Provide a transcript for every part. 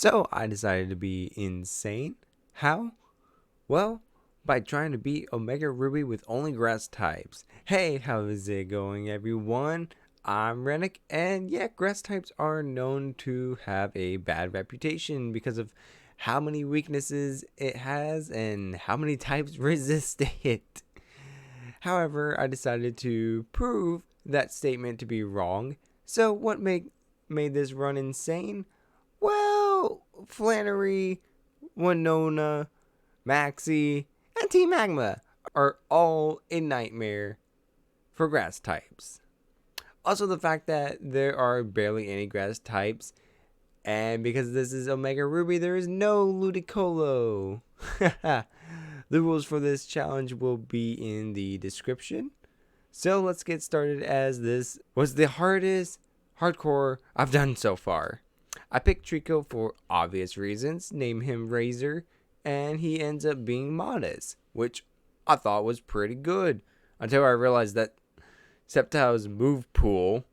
So I decided to be insane. How? Well, by trying to beat Omega Ruby with only grass types. Hey, how is it going, everyone? I'm Rennoc, and yeah, grass types are known to have a bad reputation because of how many weaknesses it has and how many types resist it. However, I decided to prove that statement to be wrong. So, what made this run insane? Well, Flannery, Winona, Maxie, and Team Magma are all a nightmare for grass types. Also, the fact that there are barely any grass types, and because this is Omega Ruby, there is no Ludicolo. The rules for this challenge will be in the description. So let's get started, as this was the hardest hardcore I've done so far. I picked Trico for obvious reasons, name him Razor, and he ends up being Modest, which I thought was pretty good until I realized that Sceptile's move pool,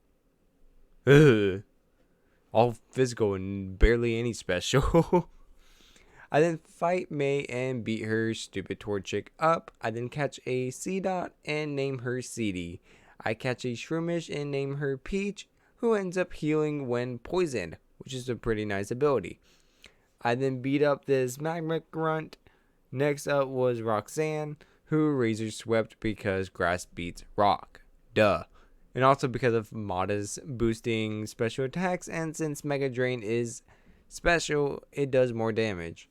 all physical and barely any special. I then fight May and beat her stupid tour chick up. I then catch a C-Dot and name her CD. I catch a Shroomish and name her Peach, who ends up healing when poisoned, which is a pretty nice ability. I then beat up this Magma Grunt. Next up was Roxanne, who Razor swept because grass beats rock. Duh. And also because of Modest boosting special attacks, and since Mega Drain is special, it does more damage.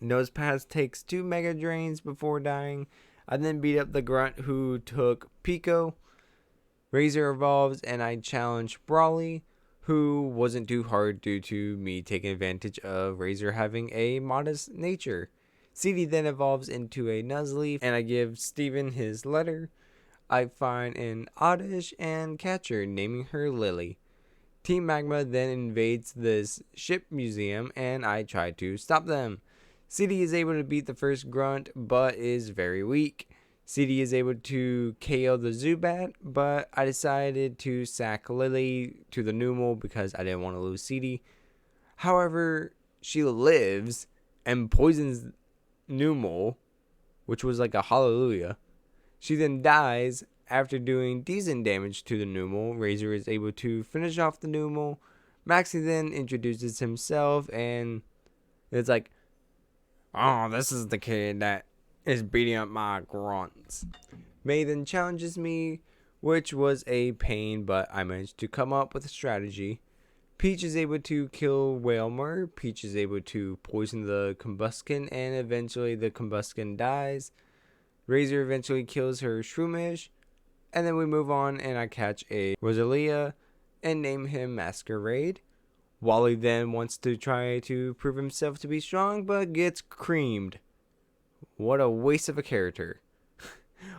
Nosepass takes 2 Mega Drains before dying. I then beat up the Grunt who took Pico. Razor evolves and I challenge Brawly, who wasn't too hard due to me taking advantage of Razor having a modest nature. CD then evolves into a Nuzlocke and I give Steven his letter. I find an Oddish and catch her, naming her Lily. Team Magma then invades this ship museum and I try to stop them. CD is able to beat the first Grunt, but is very weak. CD is able to KO the Zubat, but I decided to sack Lily to the Numel because I didn't want to lose CD. However, she lives and poisons Numel, which was like a hallelujah. She then dies after doing decent damage to the Numel. Razor is able to finish off the Numel. Maxie then introduces himself and it's like, oh, this is the kid that is beating up my grunts. May then challenges me, which was a pain, but I managed to come up with a strategy. Peach is able to kill Whalmer. Peach is able to poison the Combuskin, and eventually the Combuskin dies. Razor eventually kills her Shroomish, and then we move on and I catch a Rosalia and name him Masquerade. Wally then wants to try to prove himself to be strong, but gets creamed. What a waste of a character.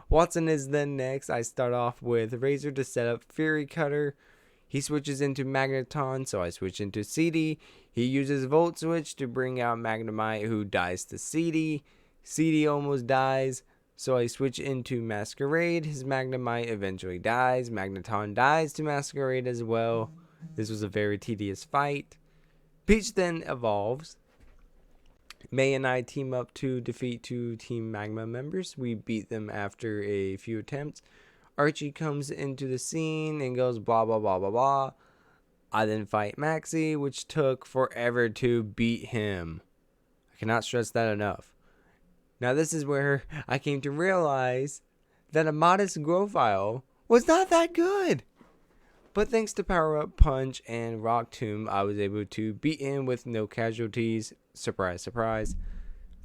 Watson is then next. I start off with Razor to set up Fury Cutter. He switches into Magneton, so I switch into CD. He uses Volt Switch to bring out Magnemite, who dies to CD. CD almost dies, so I switch into Masquerade. His Magnemite eventually dies. Magneton dies to Masquerade as well. This was a very tedious fight. Peach then evolves. May and I team up to defeat 2 Team Magma members. We beat them after a few attempts. Archie comes into the scene and goes blah blah blah blah blah. I then fight Maxie, which took forever to beat him. I cannot stress that enough. Now this is where I came to realize that a modest Growfile was not that good. But thanks to Power Up Punch and Rock Tomb, I was able to beat him with no casualties. Surprise, surprise.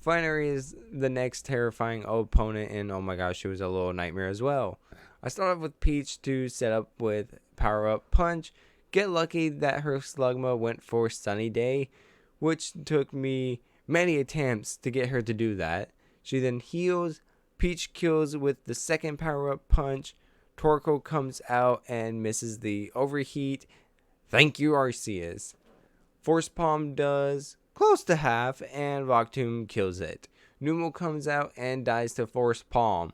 Flannery is the next terrifying opponent, and oh my gosh, she was a little nightmare as well. I started with Peach to set up with Power Up Punch. Get lucky that her Slugma went for Sunny Day, which took me many attempts to get her to do that. She then heals. Peach kills with the second Power Up Punch. Torkoal comes out and misses the overheat. Thank you, Arceus. Force Palm does close to half, and Rock Tomb kills it. Numel comes out and dies to Force Palm.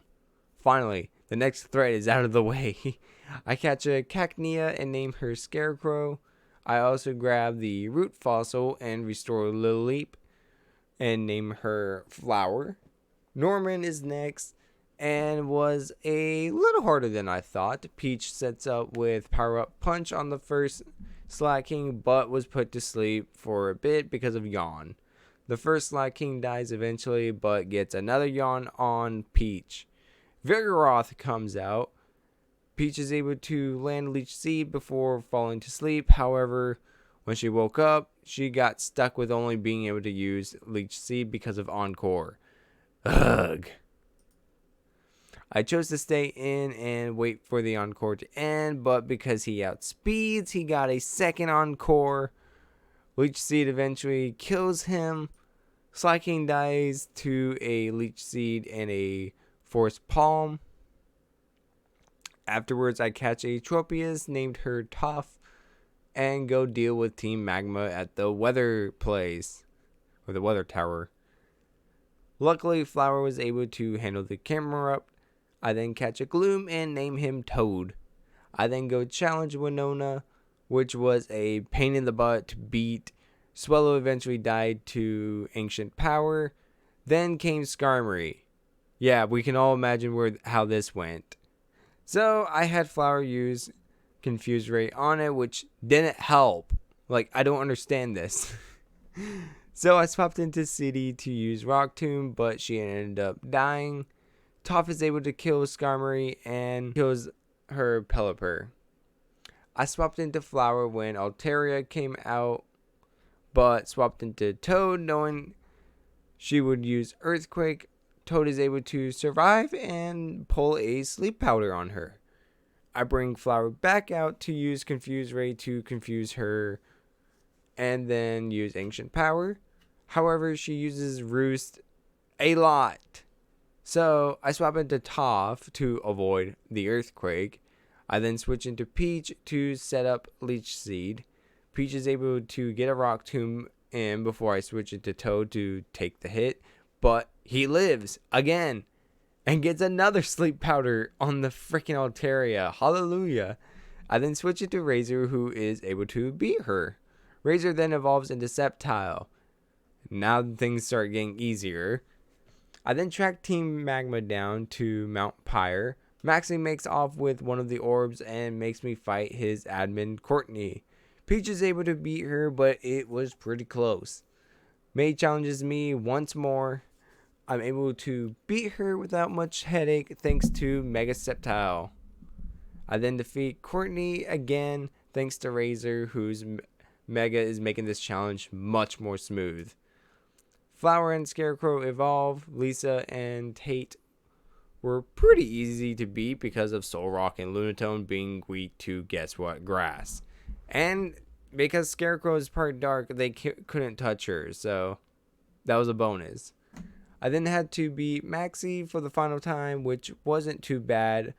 Finally, the next threat is out of the way. I catch a Cacnea and name her Scarecrow. I also grab the root fossil and restore Lilleep and name her Flower. Norman is next and was a little harder than I thought. Peach sets up with Power Up Punch on the first Slaking, but was put to sleep for a bit because of Yawn. The first Slaking dies eventually, but gets another Yawn on Peach. Vigoroth comes out. Peach is able to land Leech Seed before falling to sleep. However, when she woke up, she got stuck with only being able to use Leech Seed because of Encore. Ugh. I chose to stay in and wait for the Encore to end, but because he outspeeds, he got a second Encore. Leech Seed eventually kills him. Slaking dies to a Leech Seed and a Force Palm. Afterwards, I catch a Tropius, named her Tough, and go deal with Team Magma at the weather place, or the weather tower. Luckily, Flower was able to handle the camera up. I then catch a Gloom and name him Toad. I then go challenge Winona, which was a pain in the butt to beat. Swellow eventually died to Ancient Power. Then came Skarmory. Yeah, we can all imagine how this went. So I had Flower use Confuse Ray on it, which didn't help. Like, I don't understand this. So I swapped into City to use Rock Tomb, but she ended up dying. Toph is able to kill Skarmory and kills her Pelipper. I swapped into Flower when Altaria came out, but swapped into Toad knowing she would use Earthquake. Toad is able to survive and pull a sleep powder on her. I bring Flower back out to use Confuse Ray to confuse her and then use Ancient Power. However, she uses Roost a lot. So I swap into Toph to avoid the Earthquake. I then switch into Peach to set up Leech Seed. Peach is able to get a Rock Tomb in before I switch into Toad to take the hit. But he lives again and gets another sleep powder on the freaking Altaria. Hallelujah. I then switch into Razor, who is able to beat her. Razor then evolves into Sceptile. Now things start getting easier. I then track Team Magma down to Mount Pyre. Maxie makes off with one of the orbs and makes me fight his admin, Courtney. Peach is able to beat her, but it was pretty close. May challenges me once more. I'm able to beat her without much headache thanks to Mega Sceptile. I then defeat Courtney again thanks to Razor, whose Mega is making this challenge much more smooth. Flower and Scarecrow evolve. Lisa and Tate were pretty easy to beat because of Solrock and Lunatone being weak to guess what grass. And because Scarecrow is part dark, they couldn't touch her, so that was a bonus. I then had to beat Maxie for the final time, which wasn't too bad.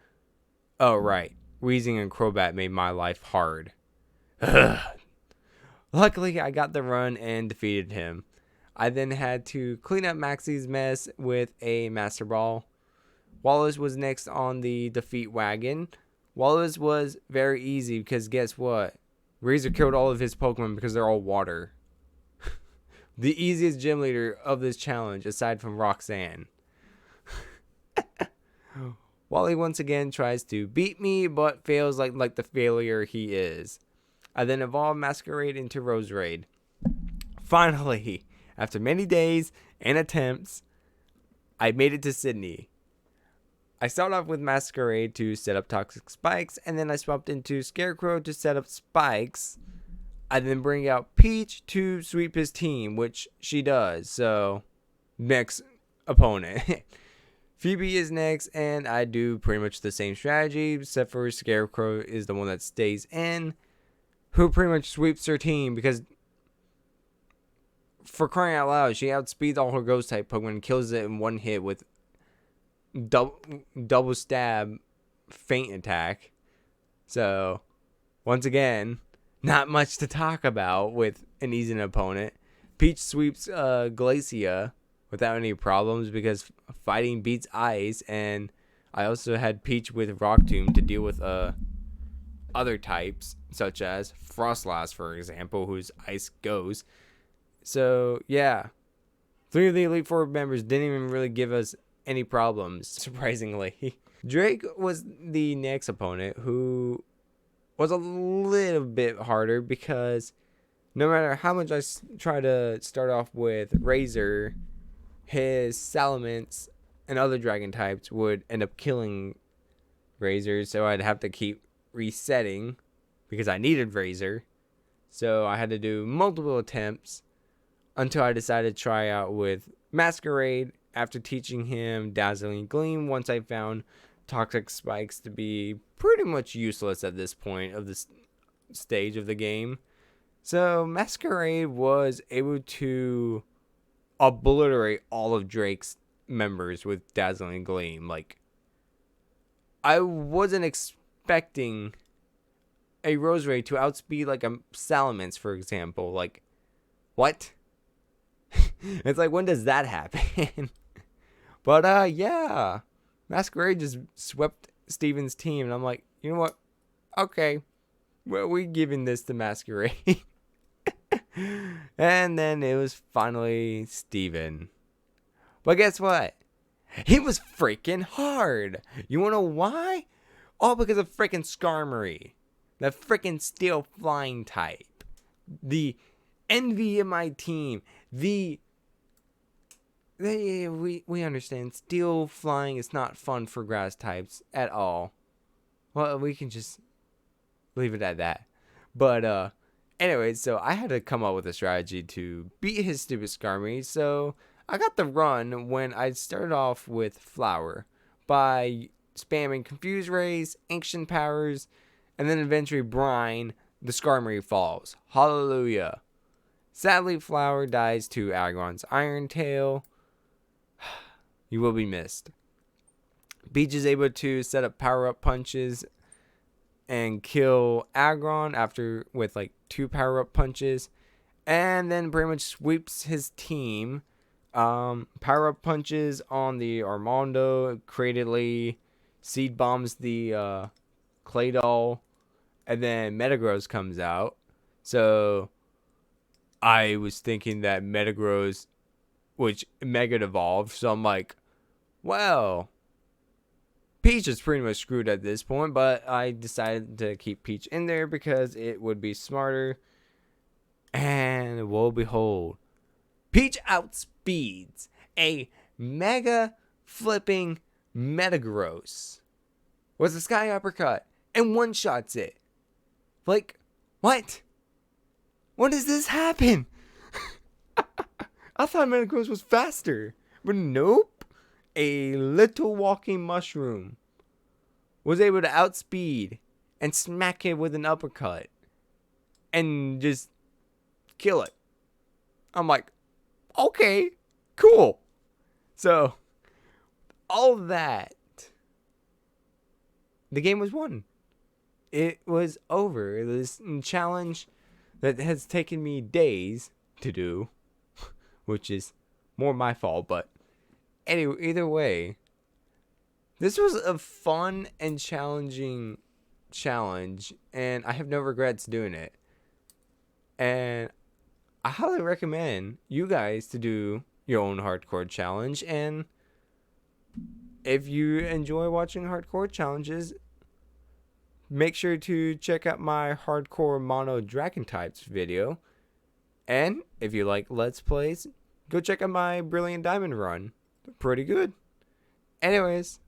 Oh, right. Weezing and Crobat made my life hard. Luckily, I got the run and defeated him. I then had to clean up Maxie's mess with a Master Ball. Wallace was next on the defeat wagon. Wallace was very easy because guess what? Razor killed all of his Pokemon because they're all water. The easiest gym leader of this challenge aside from Roxanne. Wally once again tries to beat me but fails like the failure he is. I then evolve Masquerade into Roserade. Finally, after many days and attempts, I made it to Sydney. I start off with Masquerade to set up Toxic Spikes, and then I swapped into Scarecrow to set up Spikes. I then bring out Peach to sweep his team, which she does. So, next opponent. Phoebe is next, and I do pretty much the same strategy, except for Scarecrow is the one that stays in, who pretty much sweeps her team, because for crying out loud, she outspeeds all her Ghost-type Pokemon and kills it in one hit with double stab feint attack. So, once again, not much to talk about with an easy opponent. Peach sweeps Glacia without any problems because fighting beats ice, and I also had Peach with Rock Tomb to deal with other types, such as Frostlass, for example, whose ice goes. So, yeah. 3 of the Elite Four members didn't even really give us any problems, surprisingly. Drake was the next opponent, who was a little bit harder because no matter how much I try to start off with Razor, his Salamence and other dragon types would end up killing Razor, so I'd have to keep resetting because I needed Razor. So I had to do multiple attempts until I decided to try out with Masquerade after teaching him Dazzling Gleam once I found Toxic Spikes to be pretty much useless at this point of this stage of the game. So Masquerade was able to obliterate all of Drake's members with Dazzling Gleam. Like, I wasn't expecting a Roserade to outspeed like a Salamence, for example. Like, what? It's like, when does that happen? But yeah, Masquerade just swept Steven's team, and I'm like, you know what? Okay, well, we're giving this to Masquerade. And then it was finally Steven. But guess what? He was freaking hard. You wanna know why? All because of freaking Skarmory. The freaking steel flying type. The envy of my team. We understand steel flying is not fun for grass types at all. Well, we can just leave it at that. But anyway, so I had to come up with a strategy to beat his stupid Skarmory. So I got the run when I started off with Flower by spamming Confuse Rays, Ancient Powers, and then eventually Brine. The Skarmory falls. Hallelujah. Sadly, Flower dies to Aggron's Iron Tail. You will be missed. Peach is able to set up power-up punches and kill Aggron after with like 2 power-up punches, and then pretty much sweeps his team. Power-up punches on the Armando, creatively seed bombs the Claydol, and then Metagross comes out. So I was thinking that Metagross, which Mega evolved, so I'm like, well, Peach is pretty much screwed at this point, but I decided to keep Peach in there because it would be smarter. And lo and behold, Peach outspeeds a Mega flipping Metagross with a Sky Uppercut and one-shots it. Like, what? When does this happen? I thought Metagross was faster, but nope. A little walking mushroom was able to outspeed and smack it with an uppercut and just kill it. I'm like, okay, cool. So, all that, the game was won. It was over. It was a challenge that has taken me days to do, which is more my fault, but anyway, either way, this was a fun and challenging challenge, and I have no regrets doing it. And I highly recommend you guys to do your own hardcore challenge. And if you enjoy watching hardcore challenges, make sure to check out my hardcore mono dragon types video. And if you like Let's Plays, go check out my Brilliant Diamond run. Pretty good. Anyways,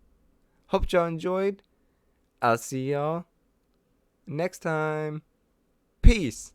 hope y'all enjoyed. I'll see y'all next time. Peace.